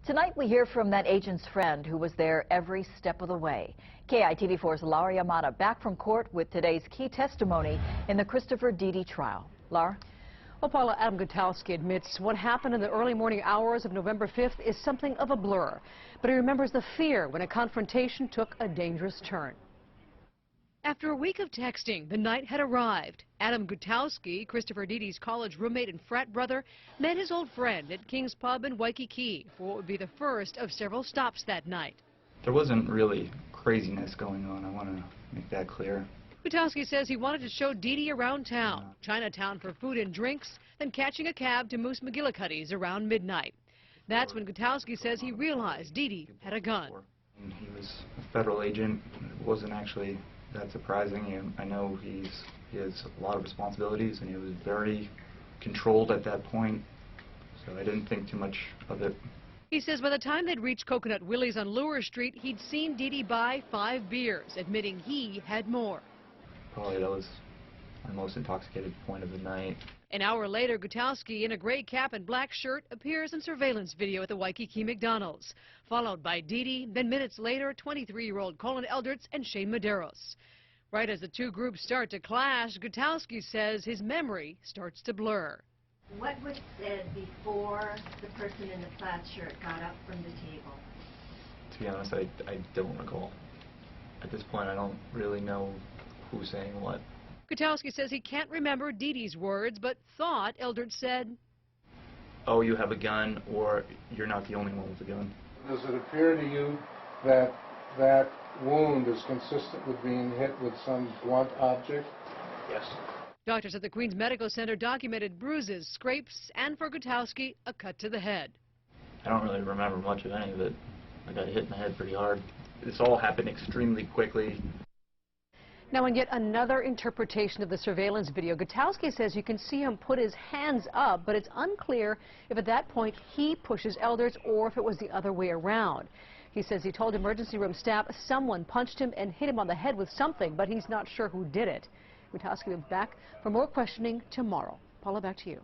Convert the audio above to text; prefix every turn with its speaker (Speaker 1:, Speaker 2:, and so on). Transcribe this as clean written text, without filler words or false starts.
Speaker 1: Tonight we hear from that agent's friend who was there every step of the way. KITV4's Laura Yamada back from court with today's key testimony in the Christopher Deedy trial. Laura?
Speaker 2: Well, Paula, Adam Gutowski admits what happened in the early morning hours of November 5th is something of a blur. But he remembers the fear when a confrontation took a dangerous turn. After a week of texting, the night had arrived. Adam Gutowski, Christopher Deedy's college roommate and frat brother, met his old friend at King's Pub in Waikiki for what would be the first of several stops that night.
Speaker 3: There wasn't really craziness going on. I want to make that clear.
Speaker 2: Gutowski says he wanted to show Deedy around town, Chinatown for food and drinks, then catching a cab to Moose McGillicuddy's around midnight. That's when Gutowski says he realized Deedy had a gun.
Speaker 3: He was a federal agent. It wasn't actually that surprising. I know he has a lot of responsibilities, and he was very controlled at that point, so I didn't think too much of it.
Speaker 2: He says by the time they'd reached Coconut Willie's on Lure Street, he'd seen Deedy buy 5 beers, admitting he had more.
Speaker 3: Probably that was my most intoxicated point of the night.
Speaker 2: An hour later, Gutowski, in a gray cap and black shirt, appears in surveillance video at the Waikiki McDonald's, followed by Deedy, then minutes later, 23-year-old Colin Eldritz and Shane Medeiros. Right as the two groups start to clash, Gutowski says his memory starts to blur.
Speaker 4: What was said before the person in the plaid shirt got up from the table?
Speaker 3: To be honest, I don't recall. At this point, I don't really know who's saying what.
Speaker 2: Gutowski says he can't remember Deedy's words, but thought Eldritz said,
Speaker 3: "Oh, you have a gun," or "You're not the only one with a gun."
Speaker 5: Does it appear to you that that wound is consistent with being hit with some blunt object?
Speaker 3: Yes.
Speaker 2: Doctors at the Queens Medical Center documented bruises, scrapes, and for Gutowski, a cut to the head.
Speaker 3: I don't really remember much of any of it. I got hit in the head pretty hard. This all happened extremely quickly.
Speaker 2: Now, in yet another interpretation of the surveillance video, Gutowski says you can see him put his hands up, but it's unclear if at that point he pushes Eldritz or if it was the other way around. He says he told emergency room staff someone punched him and hit him on the head with something, but he's not sure who did it. Gutowski will be back for more questioning tomorrow. Paula, back to you.